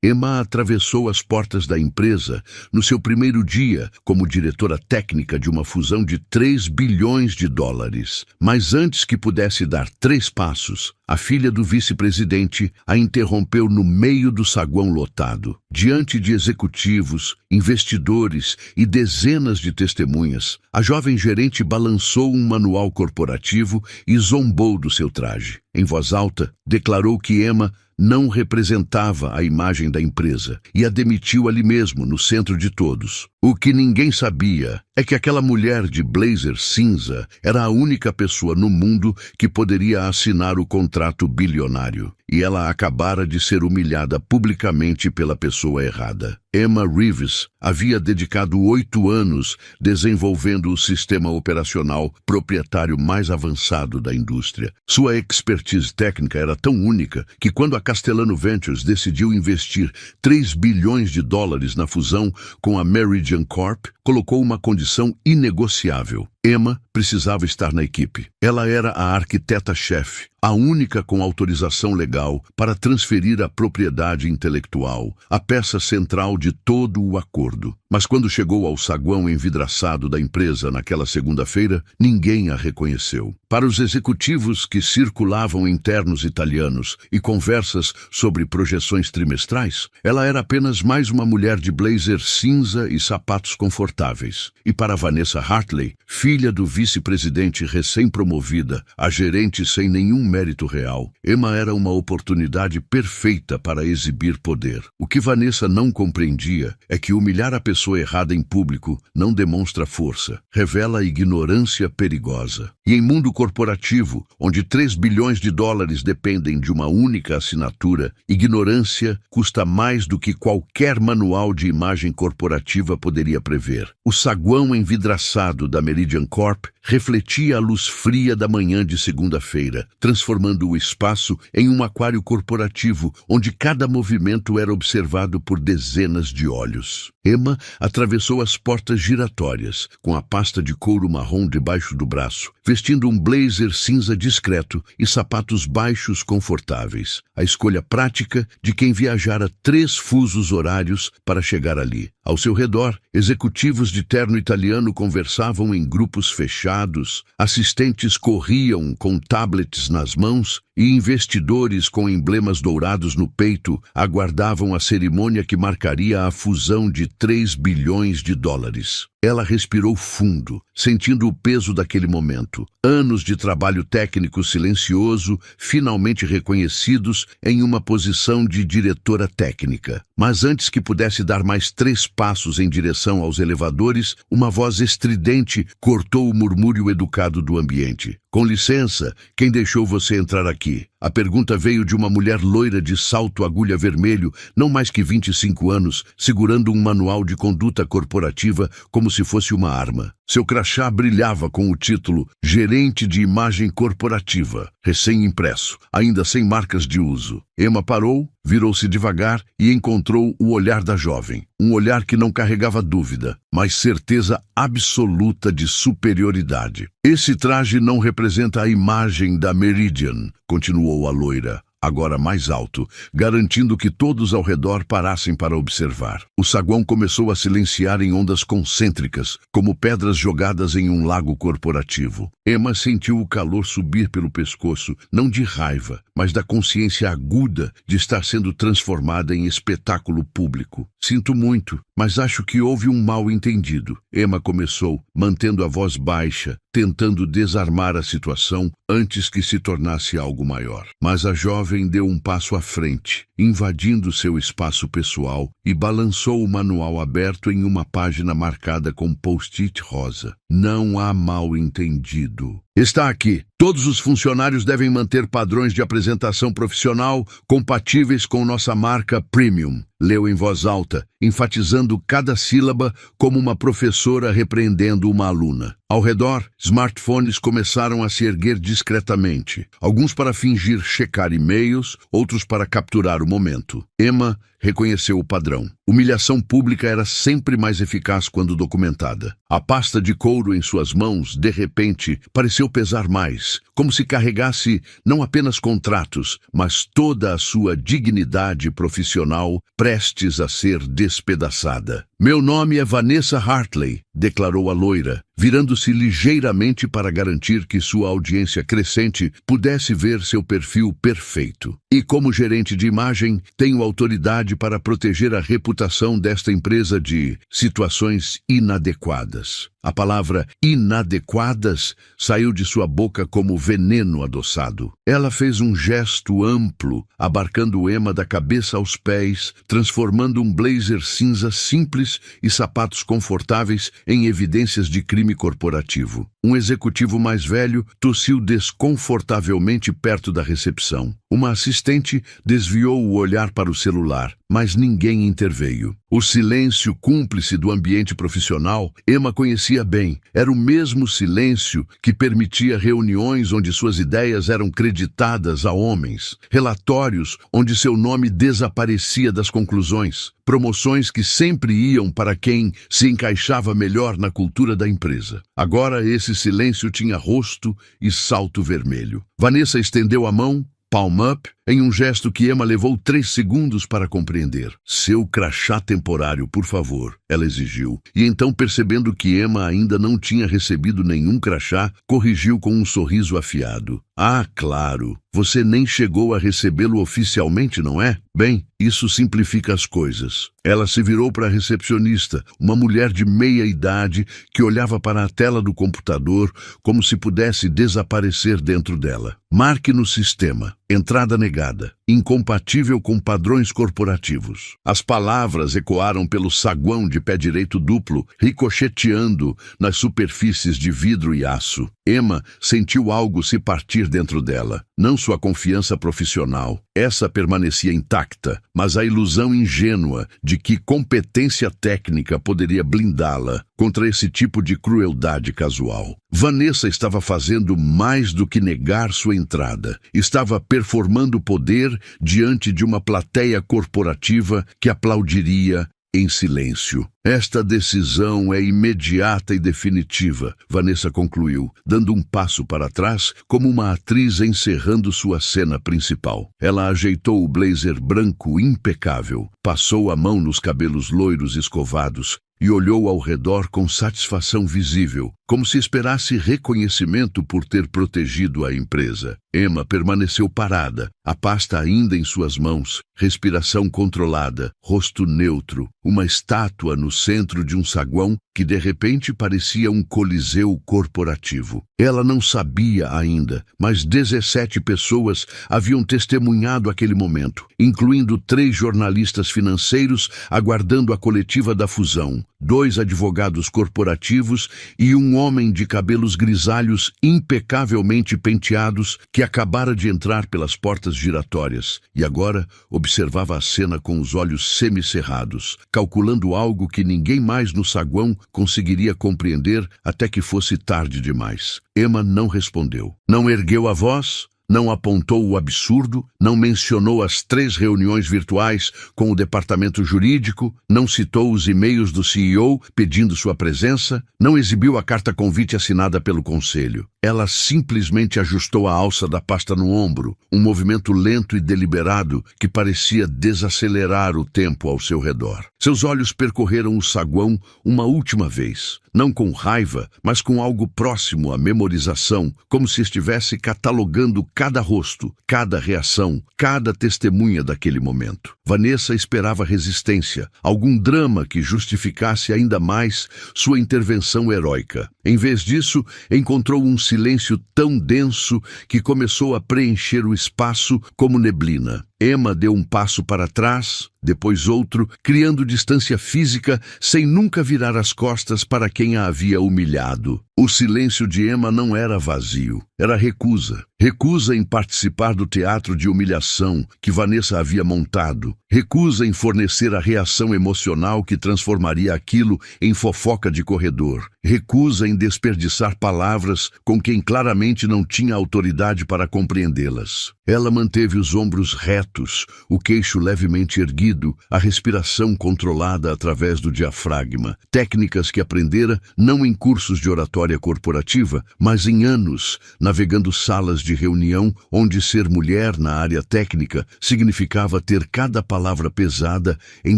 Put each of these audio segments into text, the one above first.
Emma atravessou as portas da empresa no seu primeiro dia como diretora técnica de uma fusão de 3 bilhões de dólares. Mas antes que pudesse dar 3 passos, a filha do vice-presidente a interrompeu no meio do saguão lotado. Diante de executivos, investidores e dezenas de testemunhas, a jovem gerente balançou um manual corporativo e zombou do seu traje. Em voz alta, declarou que Emma não representava a imagem da empresa e a demitiu ali mesmo, no centro de todos. O que ninguém sabia é que aquela mulher de blazer cinza era a única pessoa no mundo que poderia assinar o contrato bilionário, e ela acabara de ser humilhada publicamente pela pessoa errada. Emma Reeves havia dedicado 8 anos desenvolvendo o sistema operacional proprietário mais avançado da indústria. Sua expertise técnica era tão única que quando a Castellano Ventures decidiu investir 3 bilhões de dólares na fusão com a Meridian Corp, colocou uma condição inegociável. Emma precisava estar na equipe. Ela era a arquiteta-chefe, a única com autorização legal para transferir a propriedade intelectual, a peça central de todo o acordo. Mas quando chegou ao saguão envidraçado da empresa naquela segunda-feira, ninguém a reconheceu. Para os executivos que circulavam em ternos italianos e conversas sobre projeções trimestrais, ela era apenas mais uma mulher de blazer cinza e sapatos confortáveis. E para Vanessa Hartley, filha do vice-presidente recém-promovida, a gerente sem nenhum mérito real, Emma era uma oportunidade perfeita para exibir poder. O que Vanessa não compreendia é que humilhar a pessoa errada em público não demonstra força, revela ignorância perigosa. E em mundo corporativo, onde 3 bilhões de dólares dependem de uma única assinatura, ignorância custa mais do que qualquer manual de imagem corporativa poderia prever. O saguão envidraçado da Meridian Corp refletia a luz fria da manhã de segunda-feira, transformando o espaço em um aquário corporativo onde cada movimento era observado por dezenas de olhos. Emma atravessou as portas giratórias, com a pasta de couro marrom debaixo do braço, vestindo um blazer cinza discreto e sapatos baixos confortáveis. A escolha prática de quem viajara 3 fusos horários para chegar ali. Ao seu redor, executivos de terno italiano conversavam em grupos fechados, assistentes corriam com tablets nas mãos e investidores com emblemas dourados no peito aguardavam a cerimônia que marcaria a fusão de 3 bilhões de dólares. Ela respirou fundo, sentindo o peso daquele momento. Anos de trabalho técnico silencioso, finalmente reconhecidos em uma posição de diretora técnica. Mas antes que pudesse dar mais 3 passos em direção aos elevadores, uma voz estridente cortou o murmúrio educado do ambiente. "Com licença, quem deixou você entrar aqui?" A pergunta veio de uma mulher loira de salto agulha vermelho, não mais que 25 anos, segurando um manual de conduta corporativa como se fosse uma arma. Seu crachá brilhava com o título Gerente de Imagem Corporativa, recém-impresso, ainda sem marcas de uso. Emma parou, virou-se devagar e encontrou o olhar da jovem. Um olhar que não carregava dúvida, mas certeza absoluta de superioridade. "Esse traje não representa a imagem da Meridian", continuou a loira, agora mais alto, garantindo que todos ao redor parassem para observar. O saguão começou a silenciar em ondas concêntricas, como pedras jogadas em um lago corporativo. Emma sentiu o calor subir pelo pescoço, não de raiva, mas da consciência aguda de estar sendo transformada em espetáculo público. "Sinto muito, mas acho que houve um mal-entendido", Emma começou, mantendo a voz baixa, tentando desarmar a situação antes que se tornasse algo maior. Mas a jovem deu um passo à frente, invadindo seu espaço pessoal e balançou o manual aberto em uma página marcada com post-it rosa. "Não há mal-entendido. Está aqui. Todos os funcionários devem manter padrões de apresentação profissional compatíveis com nossa marca Premium", leu em voz alta, enfatizando cada sílaba como uma professora repreendendo uma aluna. Ao redor, smartphones começaram a se erguer discretamente, alguns para fingir checar e-mails, outros para capturar o momento. Emma reconheceu o padrão. Humilhação pública era sempre mais eficaz quando documentada. A pasta de couro em suas mãos, de repente, pareceu pesar mais, como se carregasse não apenas contratos, mas toda a sua dignidade profissional prestes a ser despedaçada. Meu nome é Vanessa Hartley, declarou a loira, virando-se ligeiramente para garantir que sua audiência crescente pudesse ver seu perfil perfeito. E como gerente de imagem, tenho autoridade para proteger a reputação desta empresa de situações inadequadas. A palavra inadequadas saiu de sua boca como veneno adoçado. Ela fez um gesto amplo, abarcando Emma da cabeça aos pés, transformando um blazer cinza simples e sapatos confortáveis em evidências de crime corporativo. Um executivo mais velho tossiu desconfortavelmente perto da recepção. Uma assistente desviou o olhar para o celular, mas ninguém interveio. O silêncio cúmplice do ambiente profissional, Emma conhecia bem. Era o mesmo silêncio que permitia reuniões onde suas ideias eram creditadas a homens, relatórios onde seu nome desaparecia das conclusões, promoções que sempre iam para quem se encaixava melhor na cultura da empresa. Agora esse silêncio tinha rosto e salto vermelho. Vanessa estendeu a mão, palm up, em um gesto que Emma levou 3 segundos para compreender. Seu crachá temporário, por favor, ela exigiu. E então, percebendo que Emma ainda não tinha recebido nenhum crachá, corrigiu com um sorriso afiado. Ah, claro, você nem chegou a recebê-lo oficialmente, não é? Bem, isso simplifica as coisas. Ela se virou para a recepcionista, uma mulher de meia idade que olhava para a tela do computador como se pudesse desaparecer dentro dela. Marque no sistema. Entrada negada. Incompatível com padrões corporativos. As palavras ecoaram pelo saguão de pé direito duplo, ricocheteando nas superfícies de vidro e aço. Emma sentiu algo se partir dentro dela. Não sua confiança profissional. Essa permanecia intacta, mas a ilusão ingênua de que competência técnica poderia blindá-la contra esse tipo de crueldade casual. Vanessa estava fazendo mais do que negar sua entrada. Estava performando poder diante de uma plateia corporativa que aplaudiria em silêncio. Esta decisão é imediata e definitiva, Vanessa concluiu, dando um passo para trás como uma atriz encerrando sua cena principal. Ela ajeitou o blazer branco impecável, passou a mão nos cabelos loiros escovados e olhou ao redor com satisfação visível, como se esperasse reconhecimento por ter protegido a empresa. Emma permaneceu parada, a pasta ainda em suas mãos, respiração controlada, rosto neutro, uma estátua no centro de um saguão que de repente parecia um coliseu corporativo. Ela não sabia ainda, mas 17 pessoas haviam testemunhado aquele momento, incluindo 3 jornalistas financeiros aguardando a coletiva da fusão, 2 advogados corporativos e um homem de cabelos grisalhos impecavelmente penteados que acabara de entrar pelas portas giratórias e agora observava a cena com os olhos semicerrados, calculando algo que ninguém mais no saguão conseguiria compreender até que fosse tarde demais. Emma não respondeu. Não ergueu a voz, não apontou o absurdo, não mencionou as 3 reuniões virtuais com o departamento jurídico, não citou os e-mails do CEO pedindo sua presença, não exibiu a carta-convite assinada pelo conselho. Ela simplesmente ajustou a alça da pasta no ombro, um movimento lento e deliberado que parecia desacelerar o tempo ao seu redor. Seus olhos percorreram o saguão uma última vez, não com raiva, mas com algo próximo à memorização, como se estivesse catalogando cada rosto, cada reação, cada testemunha daquele momento. Vanessa esperava resistência, algum drama que justificasse ainda mais sua intervenção heróica. Em vez disso, encontrou um silêncio tão denso que começou a preencher o espaço como neblina. Emma deu um passo para trás, depois outro, criando distância física sem nunca virar as costas para quem a havia humilhado. O silêncio de Emma não era vazio, era recusa. Recusa em participar do teatro de humilhação que Vanessa havia montado. Recusa em fornecer a reação emocional que transformaria aquilo em fofoca de corredor. Recusa em desperdiçar palavras com quem claramente não tinha autoridade para compreendê-las. Ela manteve os ombros retos retos, o queixo levemente erguido, a respiração controlada através do diafragma. Técnicas que aprendera não em cursos de oratória corporativa, mas em anos, navegando salas de reunião onde ser mulher na área técnica significava ter cada palavra pesada em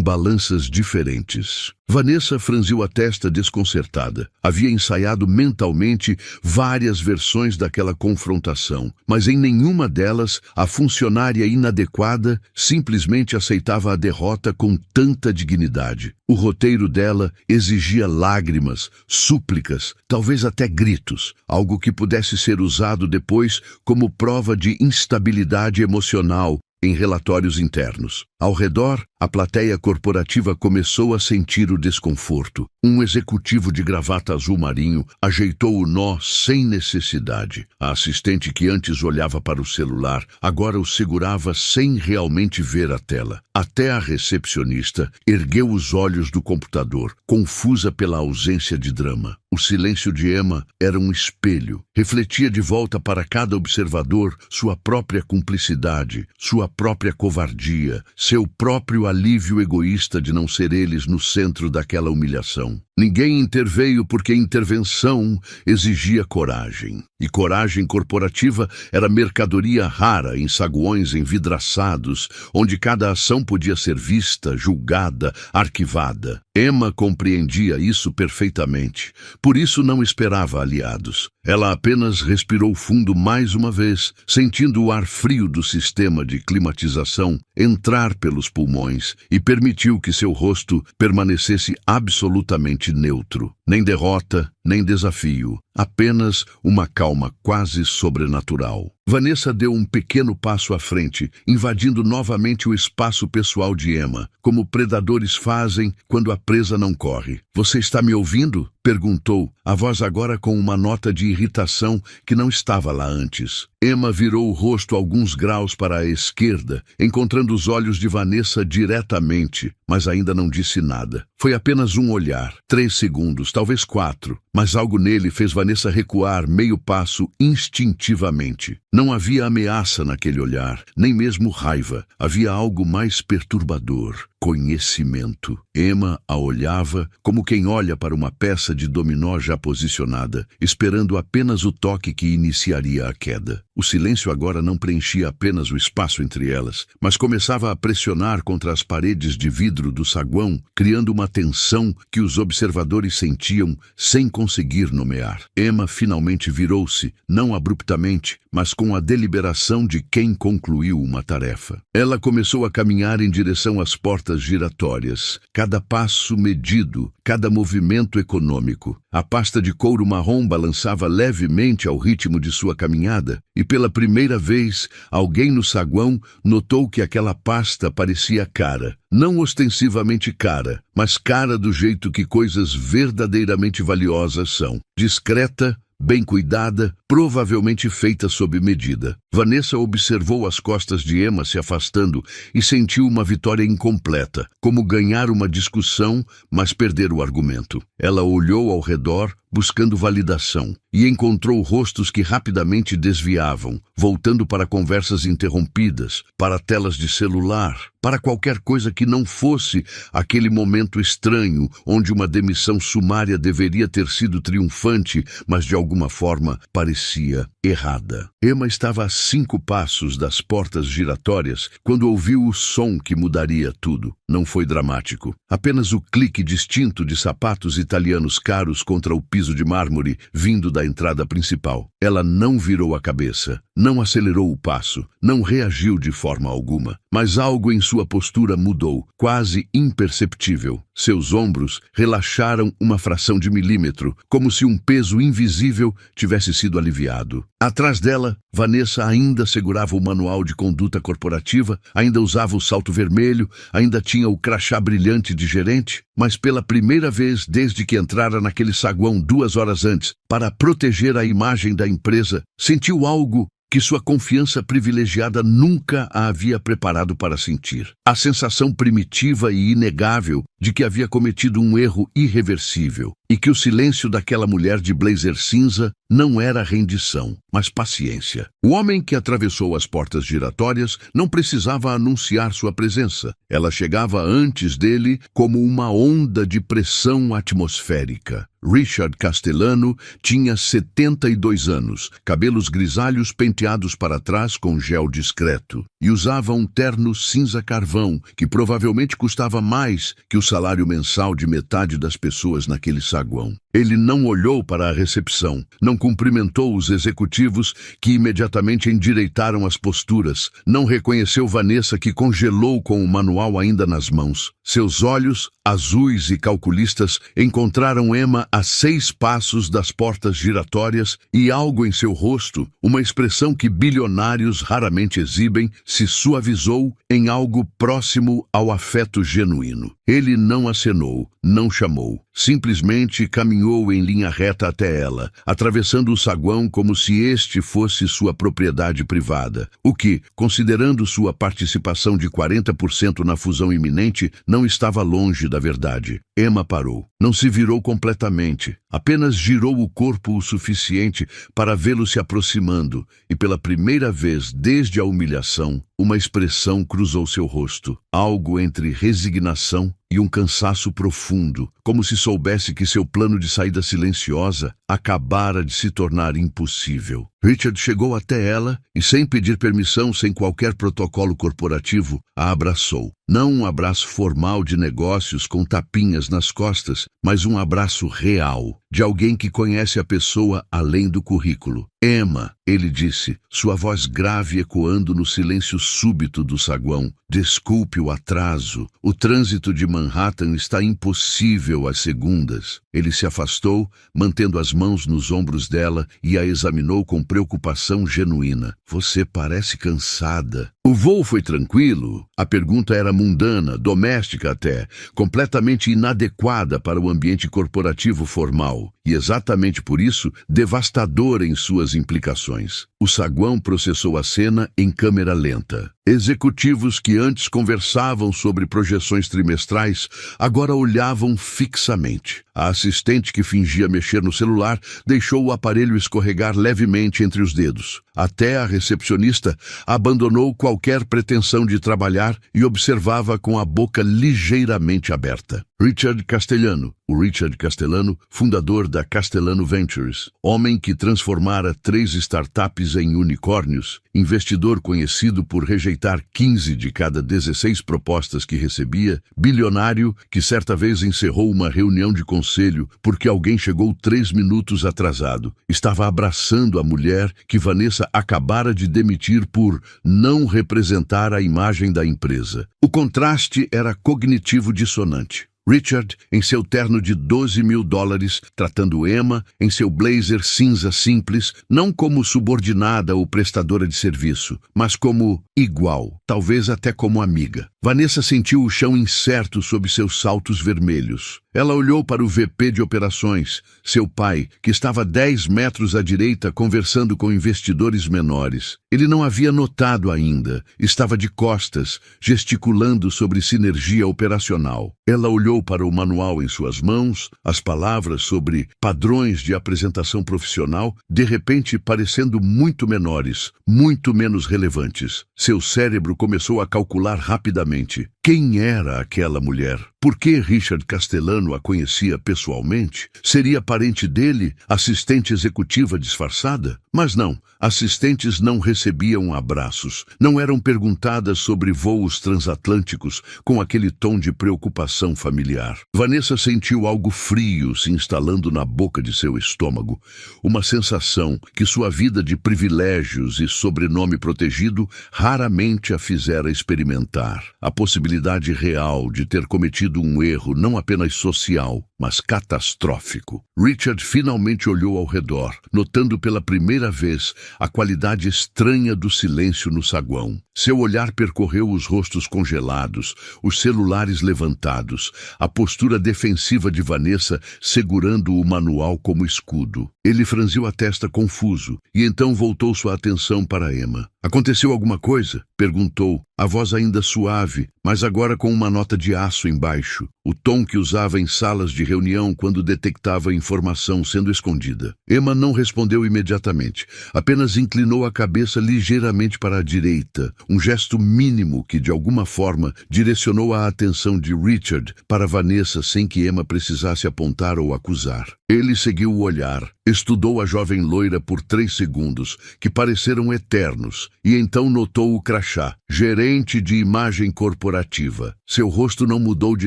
balanças diferentes. Vanessa franziu a testa desconcertada. Havia ensaiado mentalmente várias versões daquela confrontação, mas em nenhuma delas a funcionária inadequada simplesmente aceitava a derrota com tanta dignidade. O roteiro dela exigia lágrimas, súplicas, talvez até gritos, algo que pudesse ser usado depois como prova de instabilidade emocional em relatórios internos. Ao redor, a plateia corporativa começou a sentir o desconforto. Um executivo de gravata azul marinho ajeitou o nó sem necessidade. A assistente que antes olhava para o celular, agora o segurava sem realmente ver a tela. Até a recepcionista ergueu os olhos do computador, confusa pela ausência de drama. O silêncio de Emma era um espelho. Refletia de volta para cada observador sua própria cumplicidade, sua própria covardia, seu próprio alívio egoísta de não ser eles no centro daquela humilhação. Ninguém interveio porque intervenção exigia coragem. E coragem corporativa era mercadoria rara em saguões envidraçados, onde cada ação podia ser vista, julgada, arquivada. Emma compreendia isso perfeitamente. Por isso não esperava aliados. Ela apenas respirou fundo mais uma vez, sentindo o ar frio do sistema de climatização entrar pelos pulmões e permitiu que seu rosto permanecesse absolutamente neutro. Nem derrota, nem desafio, apenas uma calma quase sobrenatural. Vanessa deu um pequeno passo à frente, invadindo novamente o espaço pessoal de Emma, como predadores fazem quando a presa não corre. "Você está me ouvindo?" perguntou, a voz agora com uma nota de irritação que não estava lá antes. Emma virou o rosto alguns graus para a esquerda, encontrando os olhos de Vanessa diretamente, mas ainda não disse nada. Foi apenas um olhar, 3 segundos, talvez 4, mas algo nele fez Vanessa recuar meio passo instintivamente. Não havia ameaça naquele olhar, nem mesmo raiva. Havia algo mais perturbador: conhecimento. Emma a olhava como quem olha para uma peça de dominó já posicionada, esperando apenas o toque que iniciaria a queda. O silêncio agora não preenchia apenas o espaço entre elas, mas começava a pressionar contra as paredes de vidro do saguão, criando uma tensão que os observadores sentiam sem conseguir nomear. Emma finalmente virou-se, não abruptamente, mas com a deliberação de quem concluiu uma tarefa. Ela começou a caminhar em direção às portas giratórias, cada passo medido, cada movimento econômico. A pasta de couro marrom balançava levemente ao ritmo de sua caminhada, e pela primeira vez, alguém no saguão notou que aquela pasta parecia cara. Não ostensivamente cara, mas cara do jeito que coisas verdadeiramente valiosas são. Discreta, bem cuidada, provavelmente feita sob medida. Vanessa observou as costas de Emma se afastando e sentiu uma vitória incompleta, como ganhar uma discussão, mas perder o argumento. Ela olhou ao redor, buscando validação, e encontrou rostos que rapidamente desviavam, voltando para conversas interrompidas, para telas de celular, para qualquer coisa que não fosse aquele momento estranho onde uma demissão sumária deveria ter sido triunfante, mas de alguma forma parecia errada. Emma estava a 5 passos das portas giratórias quando ouviu o som que mudaria tudo. Não foi dramático. Apenas o clique distinto de sapatos italianos caros contra o piso de mármore vindo da entrada principal. Ela não virou a cabeça, não acelerou o passo, não reagiu de forma alguma, mas algo em sua postura mudou, quase imperceptível. Seus ombros relaxaram uma fração de milímetro, como se um peso invisível tivesse sido aliviado. Atrás dela, Vanessa ainda segurava o manual de conduta corporativa, ainda usava o salto vermelho, ainda tinha o crachá brilhante de gerente, mas pela primeira vez desde que entrara naquele saguão 2 horas antes, para proteger a imagem da empresa, sentiu algo que sua confiança privilegiada nunca a havia preparado para sentir. A sensação primitiva e inegável de que havia cometido um erro irreversível, e que o silêncio daquela mulher de blazer cinza não era rendição, mas paciência. O homem que atravessou as portas giratórias não precisava anunciar sua presença. Ela chegava antes dele como uma onda de pressão atmosférica. Richard Castellano tinha 72 anos, cabelos grisalhos penteados para trás com gel discreto, e usava um terno cinza carvão que provavelmente custava mais que o salário mensal de metade das pessoas naquele saguão. Ele não olhou para a recepção, não cumprimentou os executivos que imediatamente endireitaram as posturas, não reconheceu Vanessa que congelou com o manual ainda nas mãos. Seus olhos, azuis e calculistas, encontraram Emma a 6 passos das portas giratórias e algo em seu rosto, uma expressão que bilionários raramente exibem, se suavizou em algo próximo ao afeto genuíno. Ele não acenou, não chamou, simplesmente caminhou em linha reta até ela, atravessando o saguão como se este fosse sua propriedade privada, o que, considerando sua participação de 40% na fusão iminente, não estava longe da verdade. Emma parou. Não se virou completamente, apenas girou o corpo o suficiente para vê-lo se aproximando, e pela primeira vez desde a humilhação, uma expressão cruzou seu rosto, algo entre resignação e um cansaço profundo, como se soubesse que seu plano de saída silenciosa acabara de se tornar impossível. Richard chegou até ela e, sem pedir permissão, sem qualquer protocolo corporativo, a abraçou. Não um abraço formal de negócios com tapinhas nas costas, mas um abraço real, de alguém que conhece a pessoa além do currículo. Emma, ele disse, sua voz grave ecoando no silêncio súbito do saguão. Desculpe o atraso. O trânsito de Manhattan está impossível às segundas. Ele se afastou, mantendo as mãos nos ombros dela, e a examinou com preocupação genuína. Você parece cansada. O voo foi tranquilo? A pergunta era mundana, doméstica até, completamente inadequada para o ambiente corporativo formal, e exatamente por isso, devastadora em suas implicações. O saguão processou a cena em câmera lenta. Executivos que antes conversavam sobre projeções trimestrais, agora olhavam fixamente. A assistente que fingia mexer no celular deixou o aparelho escorregar levemente entre os dedos. Até a recepcionista abandonou qualquer pretensão de trabalhar e observava com a boca ligeiramente aberta. Richard Castellano, o Richard Castellano, fundador da Castellano Ventures, homem que transformara 3 startups em unicórnios, investidor conhecido por rejeitar 15 de cada 16 propostas que recebia, bilionário que certa vez encerrou uma reunião de conselho porque alguém chegou 3 minutos atrasado. Estava abraçando a mulher que Vanessa acabara de demitir por não representar a imagem da empresa. O contraste era cognitivo dissonante. Richard, em seu terno de $12.000, tratando Emma, em seu blazer cinza simples, não como subordinada ou prestadora de serviço, mas como igual, talvez até como amiga. Vanessa sentiu o chão incerto sob seus saltos vermelhos. Ela olhou para o VP de operações, seu pai, que estava 10 metros à direita conversando com investidores menores. Ele não havia notado ainda. Estava de costas, gesticulando sobre sinergia operacional. Ela olhou para o manual em suas mãos, as palavras sobre padrões de apresentação profissional, de repente parecendo muito menores, muito menos relevantes. Seu cérebro começou a calcular rapidamente. Quem era aquela mulher? Por que Richard Castellano a conhecia pessoalmente? Seria parente dele, assistente executiva disfarçada? Mas não, assistentes não recebiam abraços, não eram perguntadas sobre voos transatlânticos com aquele tom de preocupação familiar. Vanessa sentiu algo frio se instalando na boca de seu estômago, uma sensação que sua vida de privilégios e sobrenome protegido raramente a fizera experimentar. A possibilidade real de ter cometido um erro não apenas social, mas catastrófico. Richard finalmente olhou ao redor, notando pela primeira vez a qualidade estranha do silêncio no saguão. Seu olhar percorreu os rostos congelados, os celulares levantados, a postura defensiva de Vanessa segurando o manual como escudo. Ele franziu a testa confuso e então voltou sua atenção para Emma. Aconteceu alguma coisa? Perguntou, a voz ainda suave, mas agora com uma nota de aço embaixo. O tom que usava em salas de reunião quando detectava informação sendo escondida. Emma não respondeu imediatamente, apenas inclinou a cabeça ligeiramente para a direita, um gesto mínimo que, de alguma forma, direcionou a atenção de Richard para Vanessa sem que Emma precisasse apontar ou acusar. Ele seguiu o olhar, estudou a jovem loira por 3 segundos, que pareceram eternos, e então notou o crachá, gerente de imagem corporativa. Seu rosto não mudou de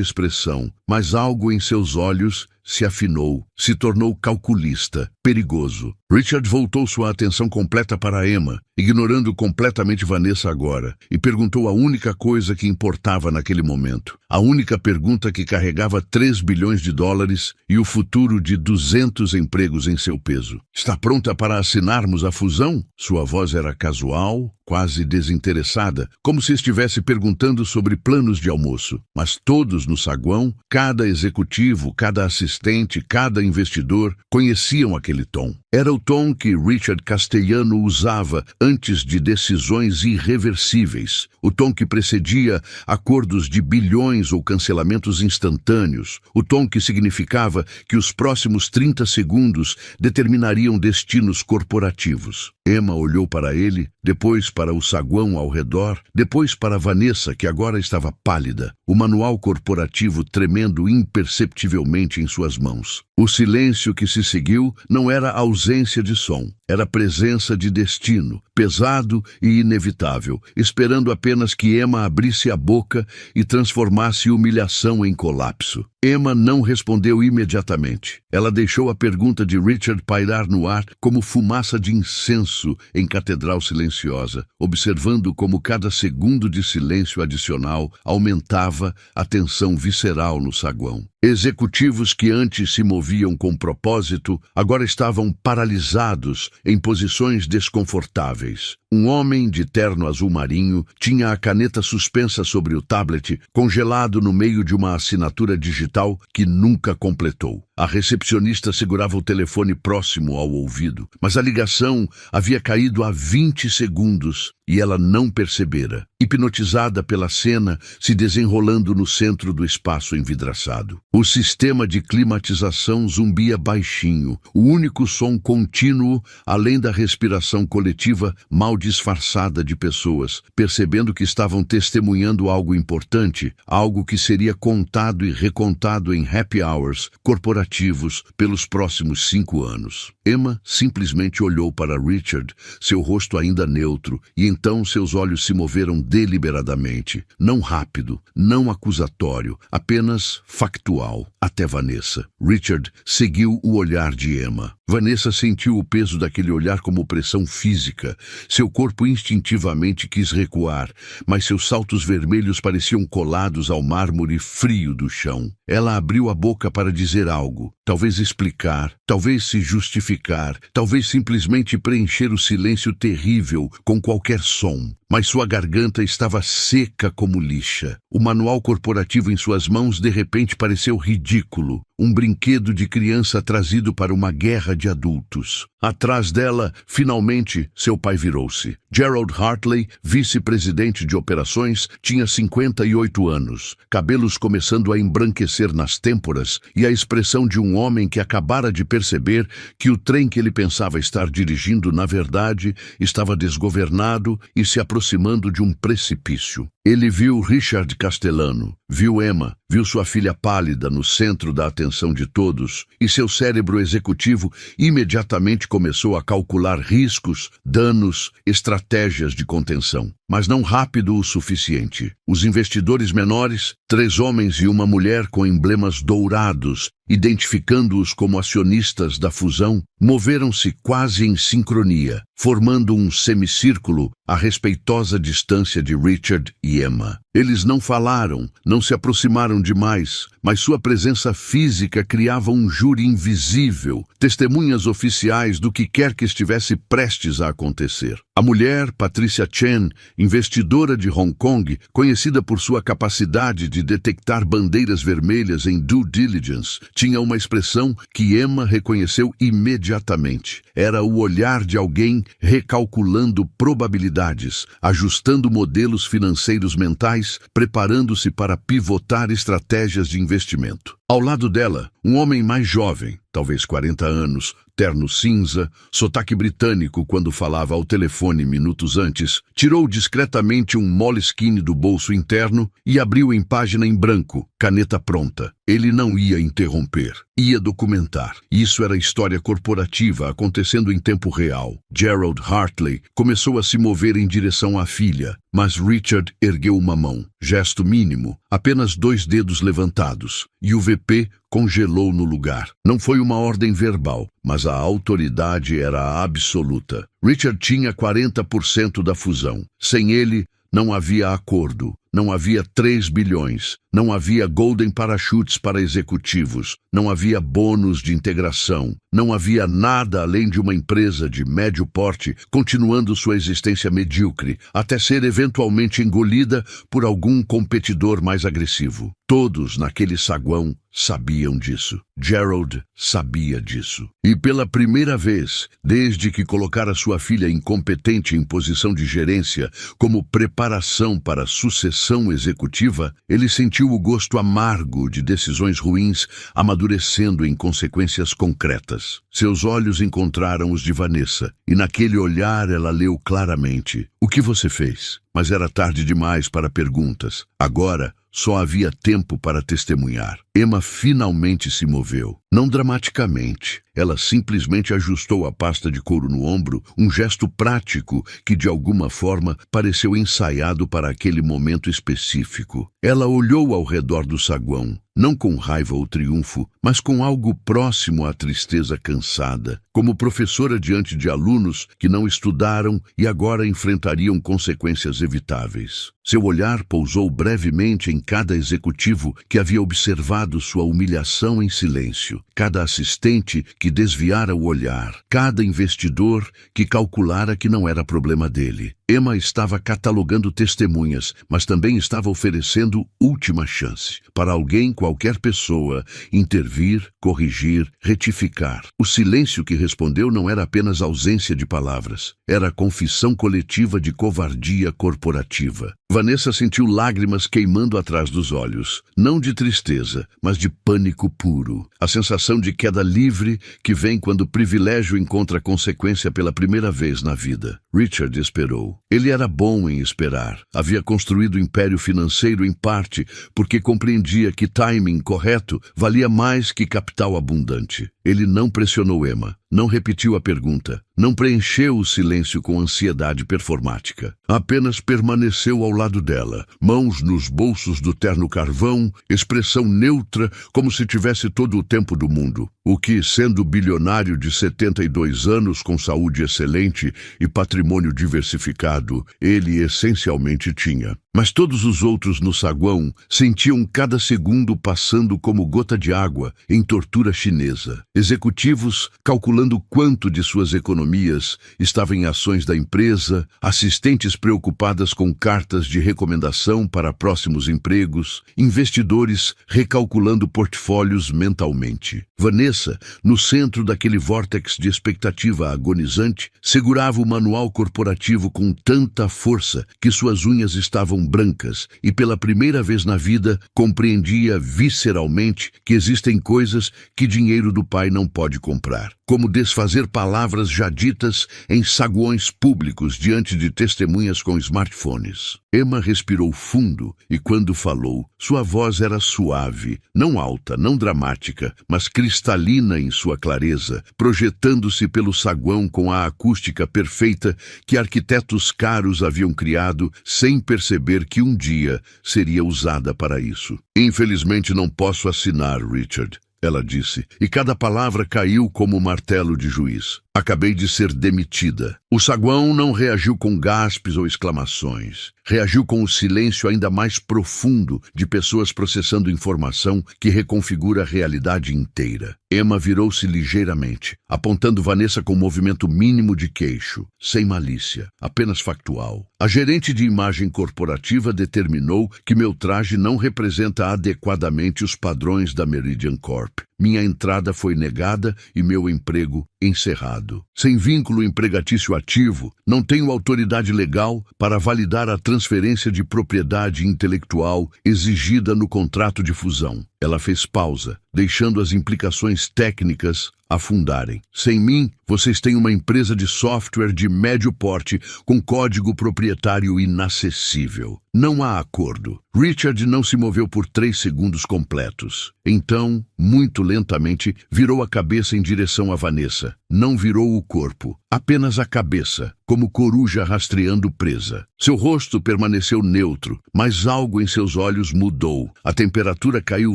expressão, mas algo em seus olhos se afinou, se tornou calculista, perigoso. Richard voltou sua atenção completa para Emma, ignorando completamente Vanessa agora, e perguntou a única coisa que importava naquele momento. A única pergunta que carregava 3 bilhões de dólares e o futuro de 200 empregos em seu peso. Está pronta para assinarmos a fusão? Sua voz era casual, quase desinteressada, como se estivesse perguntando sobre planos de almoço. Mas todos no saguão, cada executivo, cada assistente, cada investidor, conheciam aquele tom. Era o tom que Richard Castellano usava antes de decisões irreversíveis, o tom que precedia acordos de bilhões ou cancelamentos instantâneos, o tom que significava que os próximos 30 segundos determinariam destinos corporativos. Emma olhou para ele, depois para o saguão ao redor, depois para Vanessa, que agora estava pálida, o manual corporativo tremendo imperceptivelmente em suas mãos. O silêncio que se seguiu não era ausência de som, era presença de destino, pesado e inevitável, esperando apenas que Emma abrisse a boca e transformasse humilhação em colapso. Emma não respondeu imediatamente. Ela deixou a pergunta de Richard pairar no ar como fumaça de incenso em catedral silenciosa, observando como cada segundo de silêncio adicional aumentava a tensão visceral no saguão. Executivos que antes se moviam com propósito, agora estavam paralisados em posições desconfortáveis. Um homem de terno azul marinho tinha a caneta suspensa sobre o tablet, congelado no meio de uma assinatura digital que nunca completou. A recepcionista segurava o telefone próximo ao ouvido, mas a ligação havia caído há 20 segundos e ela não percebera, hipnotizada pela cena se desenrolando no centro do espaço envidraçado. O sistema de climatização zumbia baixinho, o único som contínuo, além da respiração coletiva mal disfarçada de pessoas, percebendo que estavam testemunhando algo importante, algo que seria contado e recontado em happy hours corporativos pelos próximos 5 anos. Emma simplesmente olhou para Richard, seu rosto ainda neutro, e então seus olhos se moveram deliberadamente, não rápido, não acusatório, apenas factual, até Vanessa. Richard seguiu o olhar de Emma. Vanessa sentiu o peso daquele olhar como pressão física. Seu corpo instintivamente quis recuar, mas seus saltos vermelhos pareciam colados ao mármore frio do chão. Ela abriu a boca para dizer algo, talvez explicar, talvez se justificar, talvez simplesmente preencher o silêncio terrível com qualquer som. Mas sua garganta estava seca como lixa. O manual corporativo em suas mãos de repente pareceu ridículo, um brinquedo de criança trazido para uma guerra de adultos. Atrás dela, finalmente, seu pai virou-se. Gerald Hartley, vice-presidente de operações, tinha 58 anos, cabelos começando a embranquecer nas têmporas e a expressão de um homem que acabara de perceber que o trem que ele pensava estar dirigindo, na verdade, estava desgovernado e se aproximando de um precipício. Ele viu Richard Castellano, viu Emma, viu sua filha pálida no centro da atenção de todos, e seu cérebro executivo imediatamente começou a calcular riscos, danos, estratégias de contenção. Mas não rápido o suficiente. Os investidores menores, 3 homens e uma mulher com emblemas dourados, identificando-os como acionistas da fusão, moveram-se quase em sincronia, formando um semicírculo à respeitosa distância de Richard e Emma. Eles não falaram, não se aproximaram demais, mas sua presença física criava um júri invisível, testemunhas oficiais do que quer que estivesse prestes a acontecer. A mulher, Patricia Chen, investidora de Hong Kong, conhecida por sua capacidade de detectar bandeiras vermelhas em due diligence, tinha uma expressão que Emma reconheceu imediatamente. Era o olhar de alguém recalculando probabilidades, ajustando modelos financeiros mentais, preparando-se para pivotar estratégias de investimento. Ao lado dela, um homem mais jovem, talvez 40 anos, terno cinza, sotaque britânico quando falava ao telefone minutos antes, tirou discretamente um Moleskine do bolso interno e abriu em página em branco, caneta pronta. Ele não ia interromper, ia documentar. Isso era história corporativa acontecendo em tempo real. Gerald Hartley começou a se mover em direção à filha, mas Richard ergueu uma mão. Gesto mínimo, apenas 2 dedos levantados, e o VP congelou no lugar. Não foi uma ordem verbal, mas a autoridade era absoluta. Richard tinha 40% da fusão. Sem ele, não havia acordo. Não havia 3 bilhões, não havia Golden Parachutes para executivos, não havia bônus de integração, não havia nada além de uma empresa de médio porte continuando sua existência medíocre, até ser eventualmente engolida por algum competidor mais agressivo. Todos naquele saguão sabiam disso. Gerald sabia disso. E pela primeira vez, desde que colocara sua filha incompetente em posição de gerência como preparação para a sucessão executiva, ele sentiu o gosto amargo de decisões ruins amadurecendo em consequências concretas. Seus olhos encontraram os de Vanessa, e naquele olhar ela leu claramente: "O que você fez?" Mas era tarde demais para perguntas. Agora, só havia tempo para testemunhar. Emma finalmente se moveu. Não dramaticamente. Ela simplesmente ajustou a pasta de couro no ombro, um gesto prático que, de alguma forma, pareceu ensaiado para aquele momento específico. Ela olhou ao redor do saguão, não com raiva ou triunfo, mas com algo próximo à tristeza cansada, como professora diante de alunos que não estudaram e agora enfrentariam consequências evitáveis. Seu olhar pousou brevemente em cada executivo que havia observado sua humilhação em silêncio, cada assistente que desviara o olhar, cada investidor que calculara que não era problema dele. Emma estava catalogando testemunhas, mas também estava oferecendo última chance para alguém, qualquer pessoa, intervir, corrigir, retificar. O silêncio que respondeu não era apenas ausência de palavras, era confissão coletiva de covardia corporativa. Vanessa sentiu lágrimas queimando atrás dos olhos, não de tristeza, mas de pânico puro. A sensação de queda livre que vem quando o privilégio encontra consequência pela primeira vez na vida. Richard esperou. Ele era bom em esperar. Havia construído o império financeiro em parte porque compreendia que timing correto valia mais que capital abundante. Ele não pressionou Emma, não repetiu a pergunta, não preencheu o silêncio com ansiedade performática. Apenas permaneceu ao lado dela, mãos nos bolsos do terno carvão, expressão neutra como se tivesse todo o tempo do mundo. O que, sendo bilionário de 72 anos com saúde excelente e patrimônio diversificado, ele essencialmente tinha. Mas todos os outros no saguão sentiam cada segundo passando como gota de água em tortura chinesa. Executivos calculando quanto de suas economias estava em ações da empresa, assistentes preocupadas com cartas de recomendação para próximos empregos, investidores recalculando portfólios mentalmente. Vanessa, no centro daquele vórtex de expectativa agonizante, segurava o manual corporativo com tanta força que suas unhas estavam brancas e pela primeira vez na vida compreendia visceralmente que existem coisas que dinheiro do pai não pode comprar, como desfazer palavras já ditas em saguões públicos diante de testemunhas com smartphones. Emma respirou fundo e quando falou, sua voz era suave, não alta, não dramática, mas cristalina em sua clareza, projetando-se pelo saguão com a acústica perfeita que arquitetos caros haviam criado sem perceber que um dia seria usada para isso. Infelizmente não posso assinar, Richard, ela disse, e cada palavra caiu como um martelo de juiz. Acabei de ser demitida. O saguão não reagiu com gaspes ou exclamações. Reagiu com o silêncio ainda mais profundo de pessoas processando informação que reconfigura a realidade inteira. Emma virou-se ligeiramente, apontando Vanessa com um movimento mínimo de queixo, sem malícia, apenas factual. A gerente de imagem corporativa determinou que meu traje não representa adequadamente os padrões da Meridian Corp. minha entrada foi negada e meu emprego encerrado. Sem vínculo empregatício ativo, não tenho autoridade legal para validar a transferência de propriedade intelectual exigida no contrato de fusão. Ela fez pausa, deixando as implicações técnicas afundarem. Sem mim, vocês têm uma empresa de software de médio porte com código proprietário inacessível. Não há acordo. Richard não se moveu por 3 segundos completos. Então, muito lentamente, virou a cabeça em direção a Vanessa. Não virou o corpo, apenas a cabeça, como coruja rastreando presa. Seu rosto permaneceu neutro, mas algo em seus olhos mudou. A temperatura caiu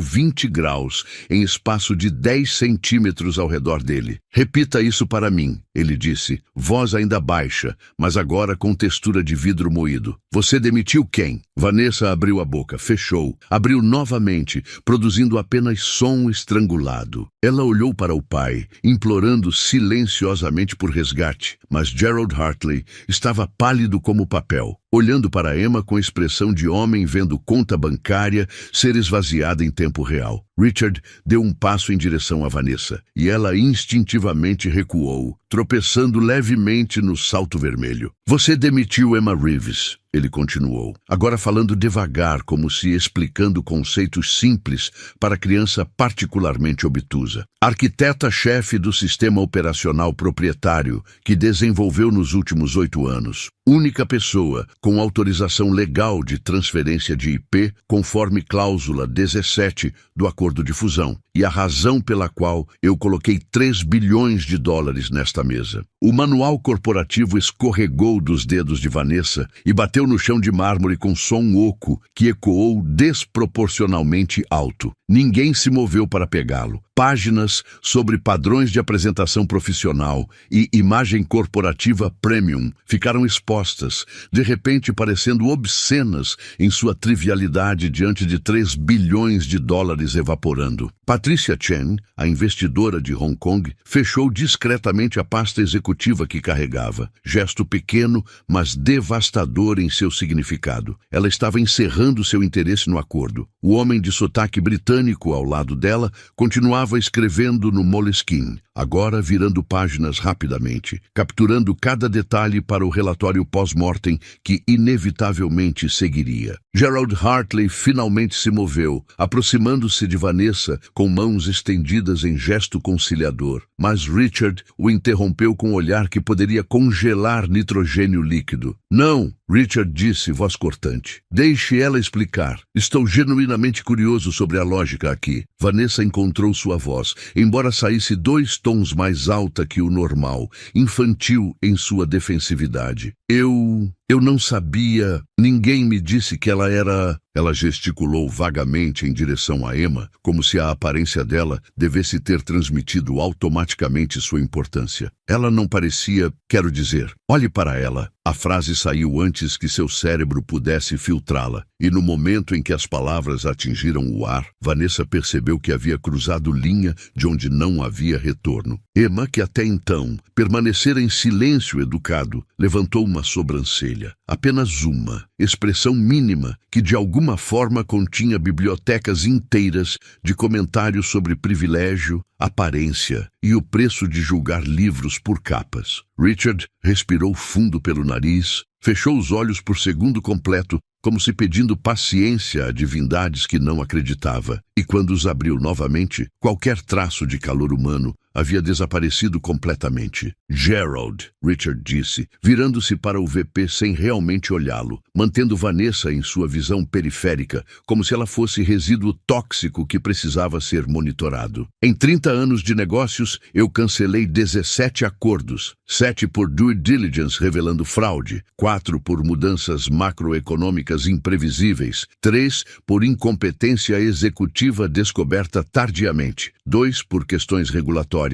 20 graus em espaço de 10 centímetros ao redor dele. Repita isso para mim, ele disse, voz ainda baixa, mas agora com textura de vidro moído. Você demitiu quem? Vanessa abriu a boca, fechou, abriu novamente, produzindo apenas som estrangulado. Ela olhou para o pai, implorando silenciosamente por resgate, mas Gerald Hartley estava pálido como papel, olhando para Emma com expressão de homem vendo conta bancária ser esvaziada em tempo real. Richard deu um passo em direção a Vanessa, e ela instintivamente recuou, tropeçando levemente no salto vermelho. Você demitiu Emma Reeves, ele continuou, agora falando devagar, como se explicando conceitos simples para criança particularmente obtusa. Arquiteta-chefe do sistema operacional proprietário que desenvolveu nos últimos 8 anos. Única pessoa com autorização legal de transferência de IP conforme cláusula 17 do acordo de fusão, e a razão pela qual eu coloquei 3 bilhões de dólares nesta mesa. O manual corporativo escorregou dos dedos de Vanessa e bateu no chão de mármore com som oco que ecoou desproporcionalmente alto. Ninguém se moveu para pegá-lo. Páginas sobre padrões de apresentação profissional e imagem corporativa premium ficaram expostas, de repente parecendo obscenas em sua trivialidade diante de 3 bilhões de dólares evaporando. Patricia Chen, a investidora de Hong Kong, fechou discretamente a pasta executiva que carregava. Gesto pequeno, mas devastador em seu significado. Ela estava encerrando seu interesse no acordo. O homem de sotaque britânico ao lado dela continuava escrevendo no Moleskine, agora virando páginas rapidamente, capturando cada detalhe para o relatório pós-mortem que inevitavelmente seguiria. Gerald Hartley finalmente se moveu, aproximando-se de Vanessa com mãos estendidas em gesto conciliador, mas Richard o interrompeu com um olhar que poderia congelar nitrogênio líquido. Não, Richard disse, voz cortante. Deixe ela explicar. Estou genuinamente curioso sobre a lógica aqui. Vanessa encontrou sua voz, embora saísse 2 tons mais alta que o normal, infantil em sua defensividade. Eu não sabia. Ninguém me disse que ela era... Ela gesticulou vagamente em direção a Emma, como se a aparência dela devesse ter transmitido automaticamente sua importância. Ela não parecia... Quero dizer, olhe para ela. A frase saiu antes que seu cérebro pudesse filtrá-la, e no momento em que as palavras atingiram o ar, Vanessa percebeu que havia cruzado linha de onde não havia retorno. Emma, que até então permanecera em silêncio educado, levantou uma sobrancelha, apenas uma, expressão mínima que de alguma forma continha bibliotecas inteiras de comentários sobre privilégio, aparência e o preço de julgar livros por capas. Richard respirou fundo pelo nariz, fechou os olhos por segundo completo, como se pedindo paciência a divindades que não acreditava, e quando os abriu novamente, qualquer traço de calor humano havia desaparecido completamente. Gerald, Richard disse, virando-se para o VP sem realmente olhá-lo, mantendo Vanessa em sua visão periférica, como se ela fosse resíduo tóxico que precisava ser monitorado. Em 30 anos de negócios, eu cancelei 17 acordos, 7 por due diligence revelando fraude, 4 por mudanças macroeconômicas imprevisíveis, 3 por incompetência executiva descoberta tardiamente, 2 por questões regulatórias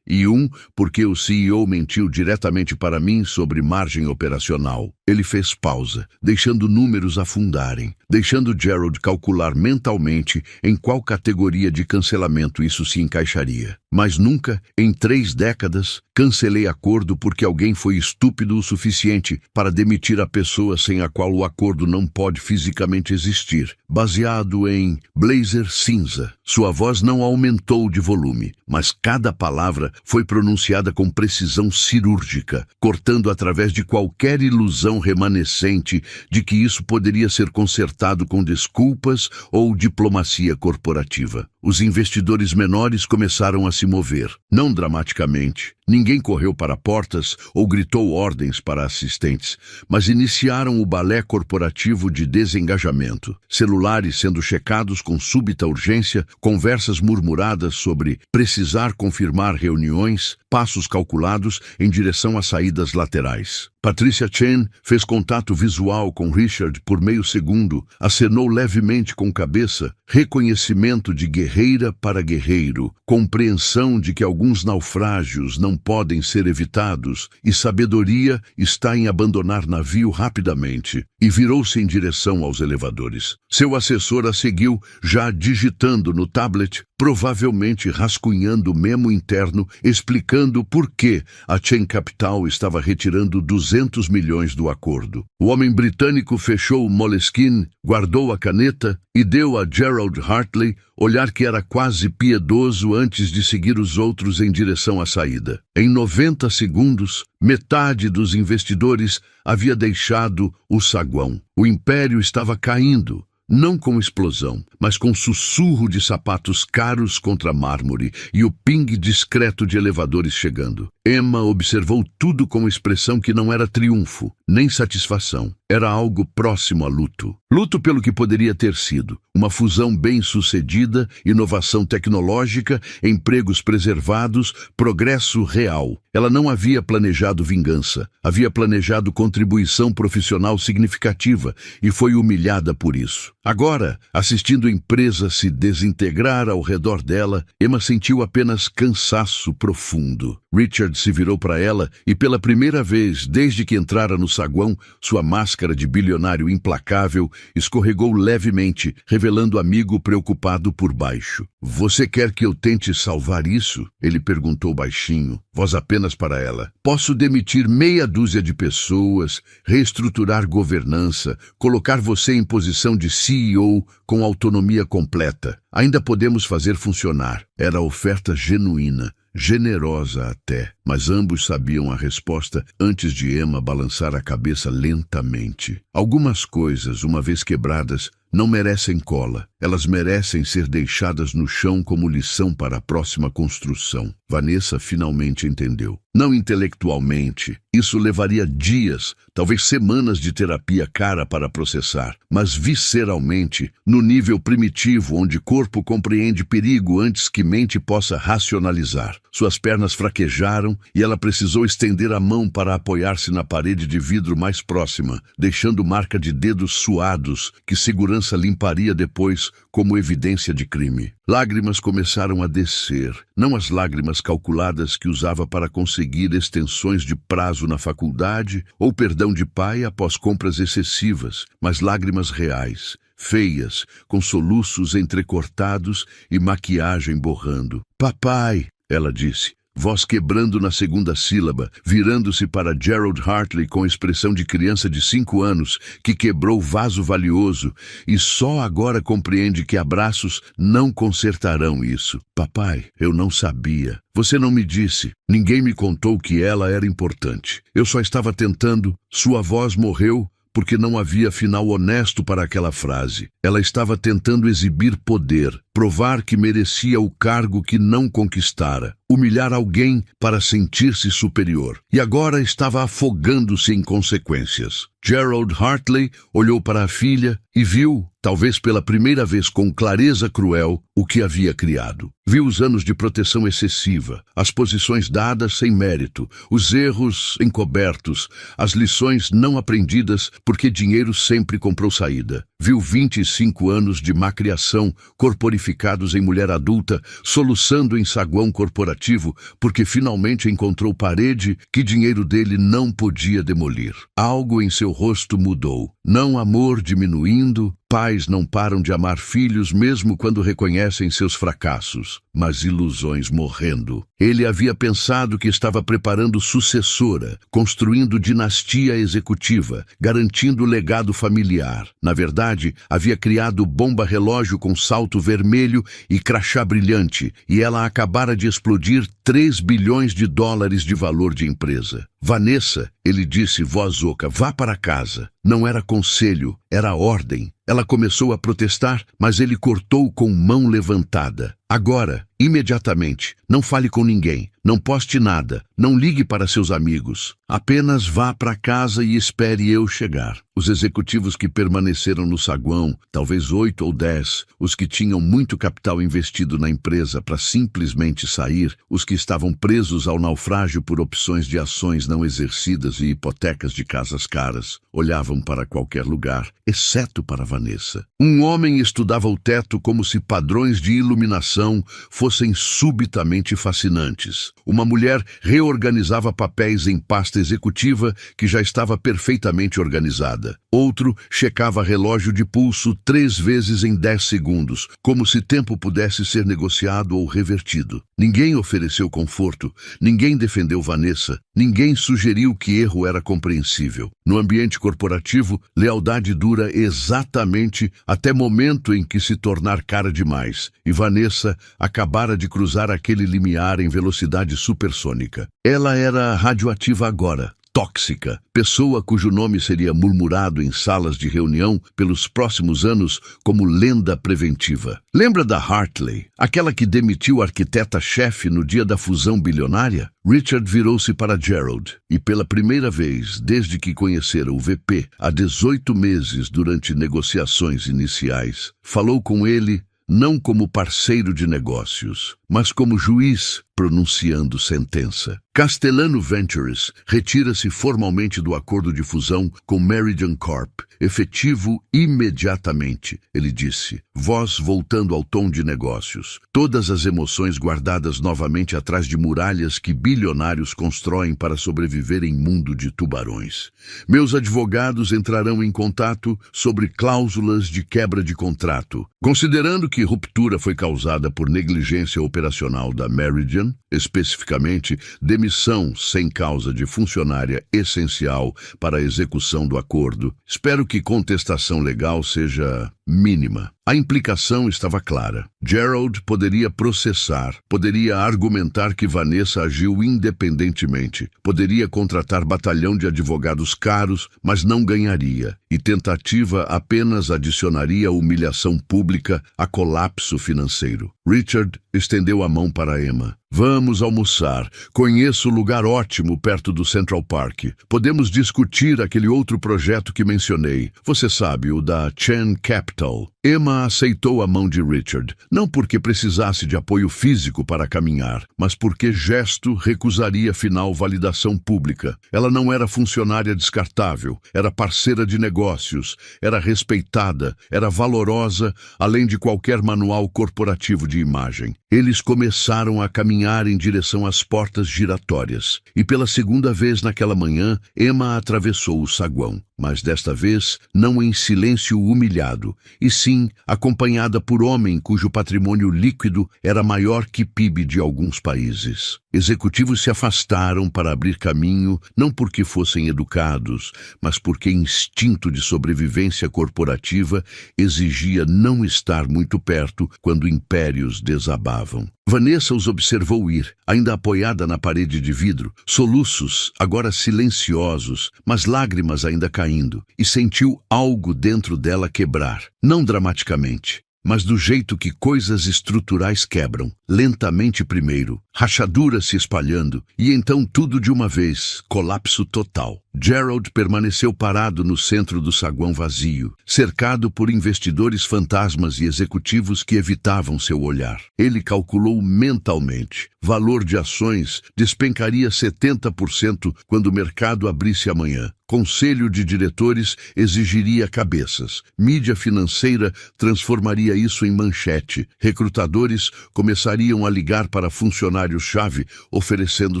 e um porque o CEO mentiu diretamente para mim sobre margem operacional. Ele fez pausa, deixando números afundarem, deixando Gerald calcular mentalmente em qual categoria de cancelamento isso se encaixaria. Mas nunca, em 3 décadas, cancelei acordo porque alguém foi estúpido o suficiente para demitir a pessoa sem a qual o acordo não pode fisicamente existir. Baseado em blazer cinza. Sua voz não aumentou de volume, mas cada palavra foi pronunciada com precisão cirúrgica, cortando através de qualquer ilusão remanescente de que isso poderia ser consertado com desculpas ou diplomacia corporativa. Os investidores menores começaram a se mover, não dramaticamente. Ninguém correu para portas ou gritou ordens para assistentes, mas iniciaram o balé corporativo de desengajamento. Celulares sendo checados com súbita urgência, conversas murmuradas sobre precisar confirmar reuniões, passos calculados em direção às saídas laterais. Patricia Chen fez contato visual com Richard por meio segundo, acenou levemente com cabeça, reconhecimento de guerreira para guerreiro, compreensão de que alguns naufrágios não podem ser evitados e sabedoria está em abandonar navio rapidamente, e virou-se em direção aos elevadores. Seu assessor a seguiu, já digitando no tablet, provavelmente rascunhando o memo interno explicando por que a Chen Capital estava retirando 200 milhões do acordo. O homem britânico fechou o Moleskine, guardou a caneta e deu a Gerald Hartley olhar que era quase piedoso antes de seguir os outros em direção à saída. Em 90 segundos, metade dos investidores havia deixado o saguão. O império estava caindo. Não com explosão, mas com sussurro de sapatos caros contra mármore e o ping discreto de elevadores chegando. Emma observou tudo com expressão que não era triunfo, nem satisfação. Era algo próximo a luto. Luto pelo que poderia ter sido. Uma fusão bem-sucedida, inovação tecnológica, empregos preservados, progresso real. Ela não havia planejado vingança. Havia planejado contribuição profissional significativa e foi humilhada por isso. Agora, assistindo a empresa se desintegrar ao redor dela, Emma sentiu apenas cansaço profundo. Richard se virou para ela e, pela primeira vez desde que entrara no saguão, sua máscara de bilionário implacável escorregou levemente, revelando amigo preocupado por baixo. "Você quer que eu tente salvar isso?" ele perguntou baixinho, voz apenas para ela. "Posso demitir meia dúzia de pessoas, reestruturar governança, colocar você em posição de CEO com autonomia completa. Ainda podemos fazer funcionar." Era a oferta genuína. Generosa até, mas ambos sabiam a resposta antes de Emma balançar a cabeça lentamente. Algumas coisas, uma vez quebradas, não merecem cola. Elas merecem ser deixadas no chão como lição para a próxima construção. Vanessa finalmente entendeu. Não intelectualmente, isso levaria dias, talvez semanas de terapia cara para processar, mas visceralmente, no nível primitivo onde corpo compreende perigo antes que mente possa racionalizar. Suas pernas fraquejaram e ela precisou estender a mão para apoiar-se na parede de vidro mais próxima, deixando marca de dedos suados que segurança limparia depois como evidência de crime. Lágrimas começaram a descer, não as lágrimas calculadas que usava para conseguir extensões de prazo na faculdade ou perdão de pai após compras excessivas, mas lágrimas reais, feias, com soluços entrecortados e maquiagem borrando. "Papai", ela disse, voz quebrando na segunda sílaba, virando-se para Gerald Hartley com expressão de criança de 5 anos que quebrou vaso valioso e só agora compreende que abraços não consertarão isso. "Papai, eu não sabia. Você não me disse. Ninguém me contou que ela era importante. Eu só estava tentando." Sua voz morreu porque não havia final honesto para aquela frase. Ela estava tentando exibir poder, provar que merecia o cargo que não conquistara, humilhar alguém para sentir-se superior. E agora estava afogando-se em consequências. Gerald Hartley olhou para a filha e viu, talvez pela primeira vez com clareza cruel, o que havia criado. Viu os anos de proteção excessiva, as posições dadas sem mérito, os erros encobertos, as lições não aprendidas porque dinheiro sempre comprou saída. Viu 25 anos de macriação corporificados em mulher adulta, soluçando em saguão corporativo. corporativo porque finalmente encontrou parede que dinheiro dele não podia demolir. Algo em seu rosto mudou. Não amor diminuindo, pais não param de amar filhos mesmo quando reconhecem seus fracassos, mas ilusões morrendo. Ele havia pensado que estava preparando sucessora, construindo dinastia executiva, garantindo legado familiar. Na verdade, havia criado bomba relógio com salto vermelho e crachá brilhante, e ela acabara de explodir 3 bilhões de dólares de valor de empresa. Vanessa, ele disse voz oca, vá para casa. Não era conselho, era ordem. Ela começou a protestar, mas ele cortou com mão levantada. Agora, imediatamente, não fale com ninguém, não poste nada, não ligue para seus amigos. Apenas vá para casa e espere eu chegar. Os executivos que permaneceram no saguão, talvez 8 ou 10, os que tinham muito capital investido na empresa para simplesmente sair, os que estavam presos ao naufrágio por opções de ações não exercidas e hipotecas de casas caras, olhavam para qualquer lugar, exceto para Vanessa. Um homem estudava o teto como se padrões de iluminação fossem subitamente fascinantes. Uma mulher reorganizava papéis em pasta executiva que já estava perfeitamente organizada. Outro checava relógio de pulso 3 vezes em 10 segundos, como se tempo pudesse ser negociado ou revertido. Ninguém ofereceu conforto, ninguém defendeu Vanessa, ninguém sugeriu que erro era compreensível. No ambiente corporativo, lealdade dura exatamente até momento em que se tornar cara demais, e Vanessa acabara de cruzar aquele limiar em velocidade supersônica. Ela era radioativa agora. Tóxica, pessoa cujo nome seria murmurado em salas de reunião pelos próximos anos como lenda preventiva. Lembra da Hartley, aquela que demitiu a arquiteta-chefe no dia da fusão bilionária? Richard virou-se para Gerald e, pela primeira vez desde que conhecera o VP, há 18 meses durante negociações iniciais, falou com ele não como parceiro de negócios, mas como juiz pronunciando sentença. Castellano Ventures retira-se formalmente do acordo de fusão com Meridian Corp, efetivo imediatamente, ele disse, voz voltando ao tom de negócios. Todas as emoções guardadas novamente atrás de muralhas que bilionários constroem para sobreviver em mundo de tubarões. Meus advogados entrarão em contato sobre cláusulas de quebra de contrato. Considerando que ruptura foi causada por negligência operacional da Meridian, especificamente demissão sem causa de funcionária essencial para a execução do acordo, espero que contestação legal seja mínima. A implicação estava clara. Gerald poderia processar, poderia argumentar que Vanessa agiu independentemente, poderia contratar batalhão de advogados caros, mas não ganharia, e tentativa apenas adicionaria humilhação pública a colapso financeiro. Richard estendeu a mão para Emma. Vamos almoçar. Conheço lugar ótimo perto do Central Park. Podemos discutir aquele outro projeto que mencionei. Você sabe, o da Chen Capital. Emma aceitou a mão de Richard, não porque precisasse de apoio físico para caminhar, mas porque gesto recusaria afinal validação pública. Ela não era funcionária descartável, era parceira de negócios, era respeitada, era valorosa, além de qualquer manual corporativo de imagem. Eles começaram a caminhar em direção às portas giratórias, e pela segunda vez naquela manhã, Emma atravessou o saguão. Mas desta vez não em silêncio humilhado, e sim acompanhada por homem cujo patrimônio líquido era maior que PIB de alguns países. Executivos se afastaram para abrir caminho, não porque fossem educados, mas porque instinto de sobrevivência corporativa exigia não estar muito perto quando impérios desabavam. Vanessa os observou ir, ainda apoiada na parede de vidro, soluços, agora silenciosos, mas lágrimas ainda caindo, e sentiu algo dentro dela quebrar, não dramaticamente, mas do jeito que coisas estruturais quebram, lentamente primeiro, rachaduras se espalhando, e então tudo de uma vez, colapso total. Gerald permaneceu parado no centro do saguão vazio, cercado por investidores fantasmas e executivos que evitavam seu olhar. Ele calculou mentalmente. Valor de ações despencaria 70% quando o mercado abrisse amanhã. Conselho de diretores exigiria cabeças. Mídia financeira transformaria isso em manchete. Recrutadores começariam a ligar para funcionários funcionários-chave oferecendo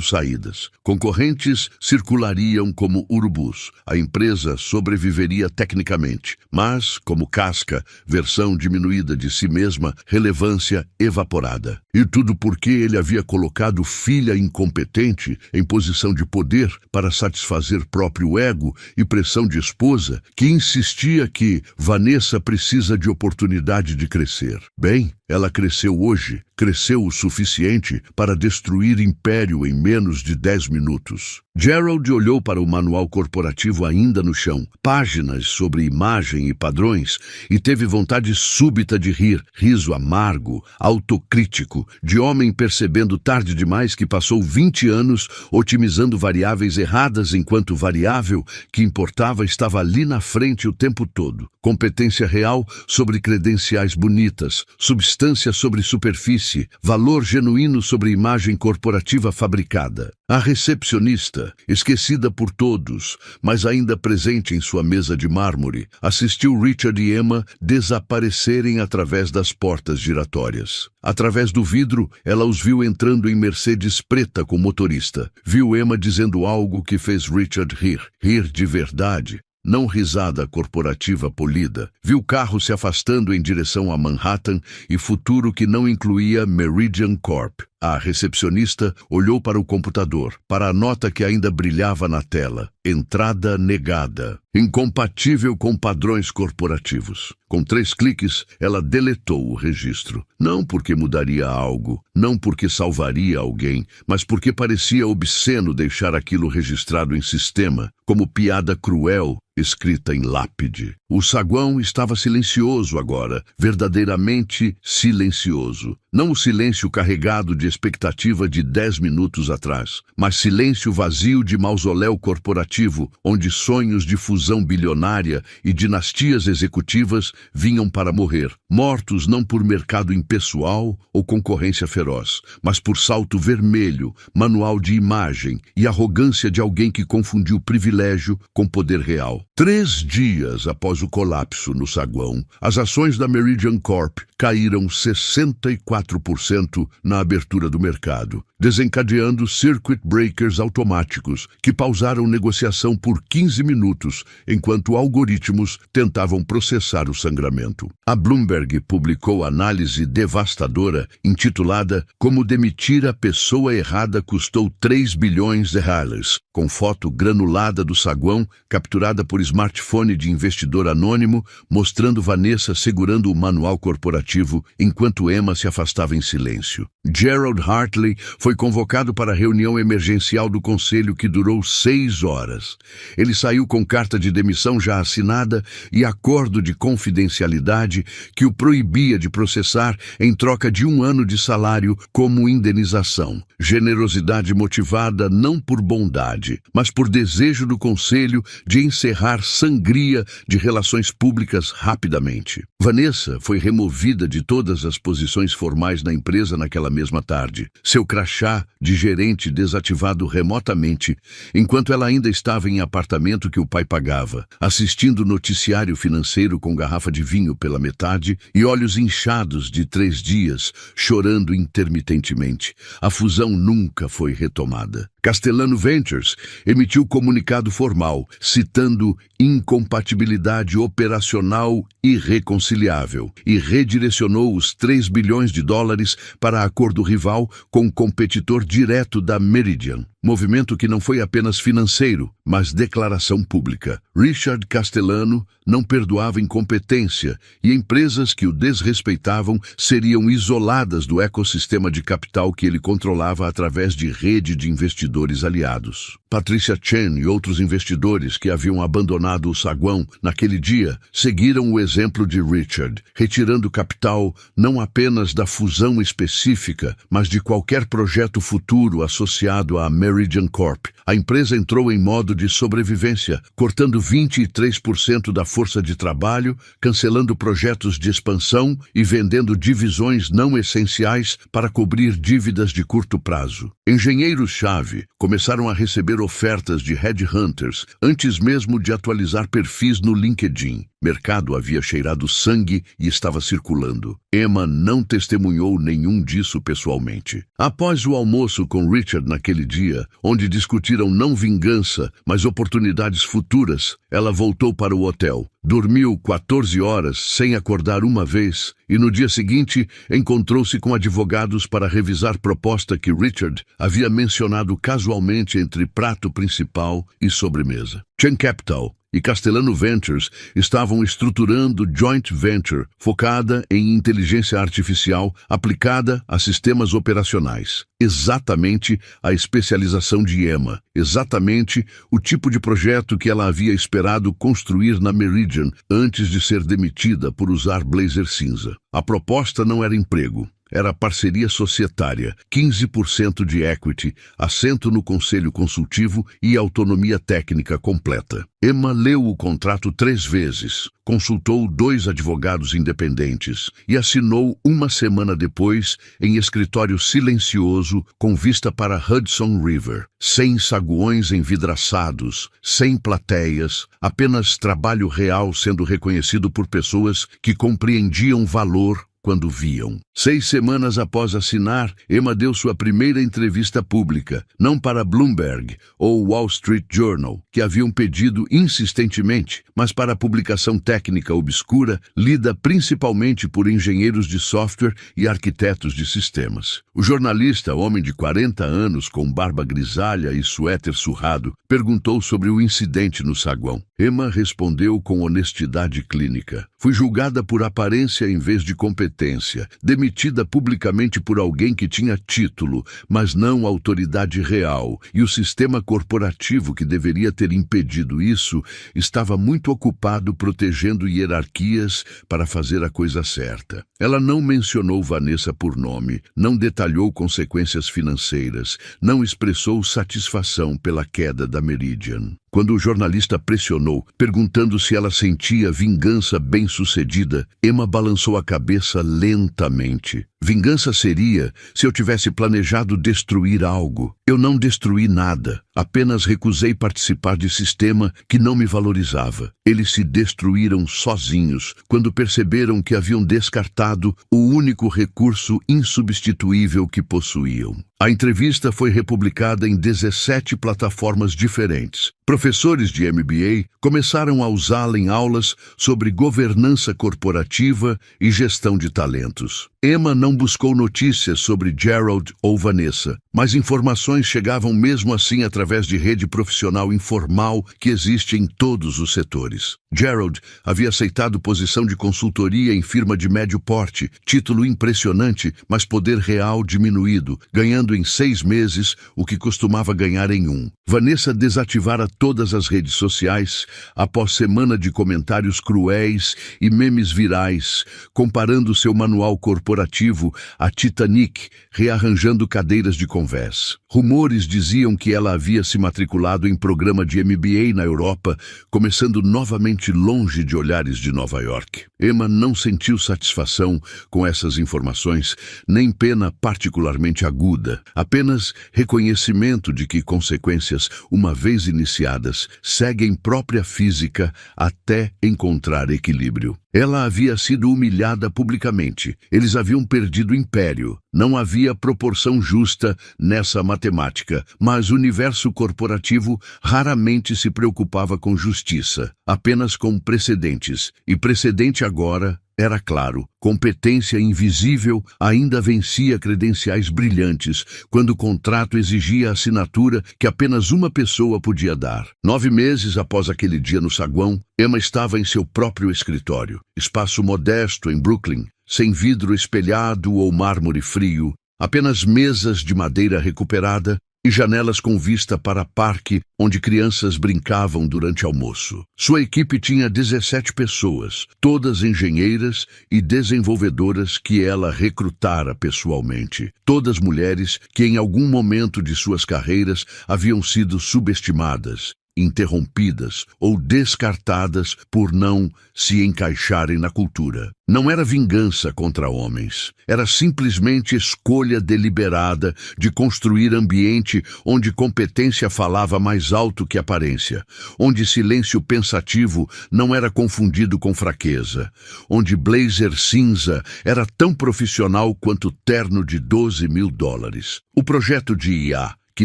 saídas. Concorrentes circulariam como urubus. A empresa sobreviveria tecnicamente, mas, como casca, versão diminuída de si mesma, relevância evaporada. E tudo porque ele havia colocado filha incompetente em posição de poder para satisfazer próprio ego e pressão de esposa, que insistia que Vanessa precisa de oportunidade de crescer. Bem, ela cresceu hoje, cresceu o suficiente para destruir império em menos de 10 minutos. Gerald olhou para o manual corporativo ainda no chão, páginas sobre imagem e padrões, e teve vontade súbita de rir, riso amargo, autocrítico, de homem percebendo tarde demais que passou 20 anos otimizando variáveis erradas enquanto variável que importava estava ali na frente o tempo todo. Competência real sobre credenciais bonitas, substância sobre superfície, valor genuíno sobre imagem corporativa fabricada. A recepcionista, esquecida por todos, mas ainda presente em sua mesa de mármore, assistiu Richard e Emma desaparecerem através das portas giratórias. Através do vidro, ela os viu entrando em Mercedes preta com motorista. Viu Emma dizendo algo que fez Richard rir de verdade. Não risada corporativa polida. Viu o carro se afastando em direção a Manhattan e futuro que não incluía Meridian Corp. A recepcionista olhou para o computador, para a nota que ainda brilhava na tela. Entrada negada. Incompatível com padrões corporativos. Com 3 cliques, ela deletou o registro. Não porque mudaria algo, não porque salvaria alguém, mas porque parecia obsceno deixar aquilo registrado em sistema, como piada cruel escrita em lápide. O saguão estava silencioso agora, verdadeiramente silencioso. Não o silêncio carregado de expectativa de 10 minutos atrás, mas silêncio vazio de mausoléu corporativo, onde sonhos de fusão bilionária e dinastias executivas vinham para morrer, mortos não por mercado impessoal ou concorrência feroz, mas por salto vermelho, manual de imagem e arrogância de alguém que confundiu privilégio com poder real. 3 dias após o colapso no saguão, as ações da Meridian Corp caíram 64% na abertura do mercado, desencadeando circuit breakers automáticos que pausaram negociação por 15 minutos enquanto algoritmos tentavam processar o sangramento. A Bloomberg publicou análise devastadora intitulada Como demitir a pessoa errada custou 3 bilhões de reais, com foto granulada do saguão capturada por smartphone de investidor anônimo, mostrando Vanessa segurando o manual corporativo enquanto Emma se afastava em silêncio. Gerald Hartley foi convocado para a reunião emergencial do conselho que durou 6 horas. Ele saiu com carta de demissão já assinada e acordo de confidencialidade que o proibia de processar em troca de 1 ano de salário como indenização. Generosidade motivada não por bondade, mas por desejo do conselho de encerrar sangria de relações públicas rapidamente. Vanessa foi removida de todas as posições formais na empresa naquela mesma tarde. Seu crachá de gerente desativado remotamente, enquanto ela ainda estava em apartamento que o pai pagava, assistindo noticiário financeiro com garrafa de vinho pela metade e olhos inchados de 3 dias, chorando intermitentemente. A fusão nunca foi retomada. Castellano Ventures emitiu comunicado formal, citando incompatibilidade operacional irreconciliável, e redirecionou os 3 bilhões de dólares para acordo rival com o competidor direto da Meridian. Movimento que não foi apenas financeiro, mas declaração pública. Richard Castellano não perdoava incompetência e empresas que o desrespeitavam seriam isoladas do ecossistema de capital que ele controlava através de rede de investidores aliados. Patricia Chen e outros investidores que haviam abandonado o saguão naquele dia seguiram o exemplo de Richard, retirando capital não apenas da fusão específica, mas de qualquer projeto futuro associado à Meridian Corp. A empresa entrou em modo de sobrevivência, cortando 23% da força de trabalho, cancelando projetos de expansão e vendendo divisões não essenciais para cobrir dívidas de curto prazo. Engenheiros-chave começaram a receber ofertas de headhunters antes mesmo de atualizar perfis no LinkedIn. Mercado havia cheirado sangue e estava circulando. Emma não testemunhou nenhum disso pessoalmente. Após o almoço com Richard naquele dia, onde discutiram não vingança, mas oportunidades futuras, ela voltou para o hotel. Dormiu 14 horas sem acordar uma vez e no dia seguinte encontrou-se com advogados para revisar proposta que Richard havia mencionado casualmente entre prato principal e sobremesa. Chain Capital e Castellano Ventures estavam estruturando joint venture focada em inteligência artificial aplicada a sistemas operacionais. Exatamente a especialização de Emma, exatamente o tipo de projeto que ela havia esperado construir na Meridian antes de ser demitida por usar blazer cinza. A proposta não era emprego. Era parceria societária, 15% de equity, assento no conselho consultivo e autonomia técnica completa. Emma leu o contrato 3 vezes, consultou 2 advogados independentes e assinou uma semana depois em escritório silencioso com vista para Hudson River. Sem saguões envidraçados, sem plateias, apenas trabalho real sendo reconhecido por pessoas que compreendiam valor quando viam. 6 semanas após assinar, Emma deu sua primeira entrevista pública, não para Bloomberg ou Wall Street Journal, que haviam pedido insistentemente, mas para a publicação técnica obscura, lida principalmente por engenheiros de software e arquitetos de sistemas. O jornalista, homem de 40 anos com barba grisalha e suéter surrado, perguntou sobre o incidente no saguão. Emma respondeu com honestidade clínica. Fui julgada por aparência em vez de competência, demitida publicamente por alguém que tinha título, mas não autoridade real, e o sistema corporativo que deveria ter impedido isso estava muito ocupado protegendo hierarquias para fazer a coisa certa. Ela não mencionou Vanessa por nome, não detalhou consequências financeiras, não expressou satisfação pela queda da Meridian. Quando o jornalista pressionou, perguntando se ela sentia vingança bem-sucedida, Emma balançou a cabeça lentamente. Vingança seria se eu tivesse planejado destruir algo. Eu não destruí nada, apenas recusei participar de sistema que não me valorizava. Eles se destruíram sozinhos quando perceberam que haviam descartado o único recurso insubstituível que possuíam. A entrevista foi republicada em 17 plataformas diferentes. Professores de MBA começaram a usá-la em aulas sobre governança corporativa e gestão de talentos. Emma não buscou notícias sobre Gerald ou Vanessa, mas informações chegavam mesmo assim através de rede profissional informal que existe em todos os setores. Gerald havia aceitado posição de consultoria em firma de médio porte, título impressionante, mas poder real diminuído, ganhando em 6 meses o que costumava ganhar em 1. Vanessa desativara todas as redes sociais após semana de comentários cruéis e memes virais, comparando seu manual corporativo a Titanic, rearranjando cadeiras de convés. Rumores diziam que ela havia se matriculado em programa de MBA na Europa, começando novamente longe de olhares de Nova York. Emma não sentiu satisfação com essas informações, nem pena particularmente aguda, apenas reconhecimento de que consequências, uma vez iniciadas, seguem própria física até encontrar equilíbrio. Ela havia sido humilhada publicamente. Eles haviam perdido o império. Não havia proporção justa nessa matemática, mas o universo corporativo raramente se preocupava com justiça, apenas com precedentes. E precedente agora era claro, competência invisível ainda vencia credenciais brilhantes quando o contrato exigia a assinatura que apenas uma pessoa podia dar. 9 meses após aquele dia no saguão, Emma estava em seu próprio escritório, espaço modesto em Brooklyn, sem vidro espelhado ou mármore frio, apenas mesas de madeira recuperada e janelas com vista para parque onde crianças brincavam durante almoço. Sua equipe tinha 17 pessoas, todas engenheiras e desenvolvedoras que ela recrutara pessoalmente. Todas mulheres que em algum momento de suas carreiras haviam sido subestimadas. interrompidas ou descartadas por não se encaixarem na cultura. Não era vingança contra homens, era simplesmente escolha deliberada de construir ambiente onde competência falava mais alto que aparência, onde silêncio pensativo não era confundido com fraqueza, onde blazer cinza era tão profissional quanto terno de $12.000. O projeto de IA que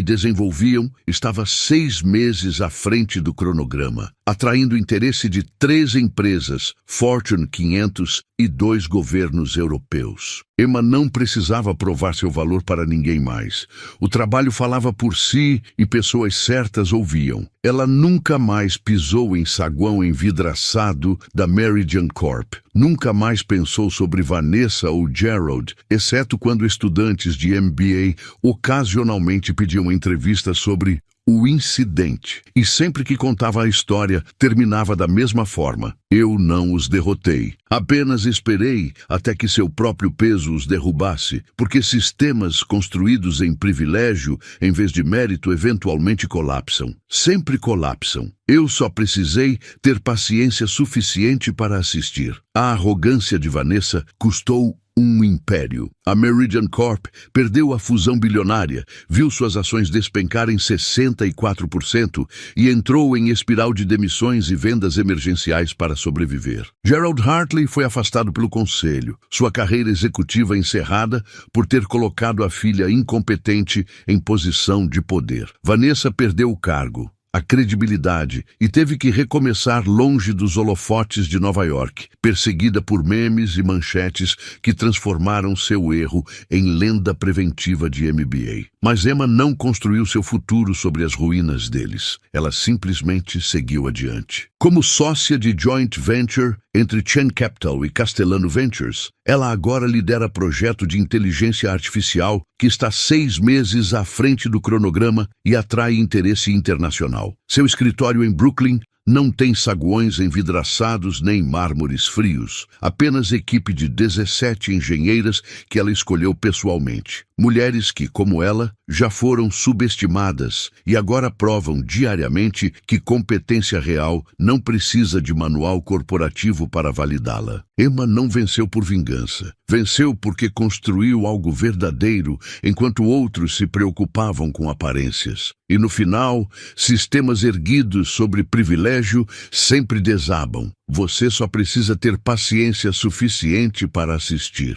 desenvolviam estava 6 meses à frente do cronograma, atraindo interesse de 3 empresas, Fortune 500 e 2 governos europeus. Emma não precisava provar seu valor para ninguém mais. O trabalho falava por si e pessoas certas ouviam. Ela nunca mais pisou em saguão envidraçado da Meridian Corp. Nunca mais pensou sobre Vanessa ou Gerald, exceto quando estudantes de MBA ocasionalmente pediam entrevistas sobre o incidente. E sempre que contava a história, terminava da mesma forma. Eu não os derrotei. Apenas esperei até que seu próprio peso os derrubasse, porque sistemas construídos em privilégio, em vez de mérito, eventualmente colapsam. Sempre colapsam. Eu só precisei ter paciência suficiente para assistir. A arrogância de Vanessa custou um império. A Meridian Corp perdeu a fusão bilionária, viu suas ações despencarem 64% e entrou em espiral de demissões e vendas emergenciais para sobreviver. Gerald Hartley foi afastado pelo conselho, sua carreira executiva encerrada por ter colocado a filha incompetente em posição de poder. Vanessa perdeu o cargo, a credibilidade e teve que recomeçar longe dos holofotes de Nova York, perseguida por memes e manchetes que transformaram seu erro em lenda preventiva de MBA. Mas Emma não construiu seu futuro sobre as ruínas deles. Ela simplesmente seguiu adiante. Como sócia de joint venture entre Chen Capital e Castellano Ventures, ela agora lidera projeto de inteligência artificial que está 6 meses à frente do cronograma e atrai interesse internacional. Seu escritório em Brooklyn não tem saguões envidraçados nem mármores frios, apenas equipe de 17 engenheiras que ela escolheu pessoalmente. Mulheres que, como ela, já foram subestimadas e agora provam diariamente que competência real não precisa de manual corporativo para validá-la. Emma não venceu por vingança. Venceu porque construiu algo verdadeiro, enquanto outros se preocupavam com aparências. E no final, sistemas erguidos sobre privilégio sempre desabam. Você só precisa ter paciência suficiente para assistir.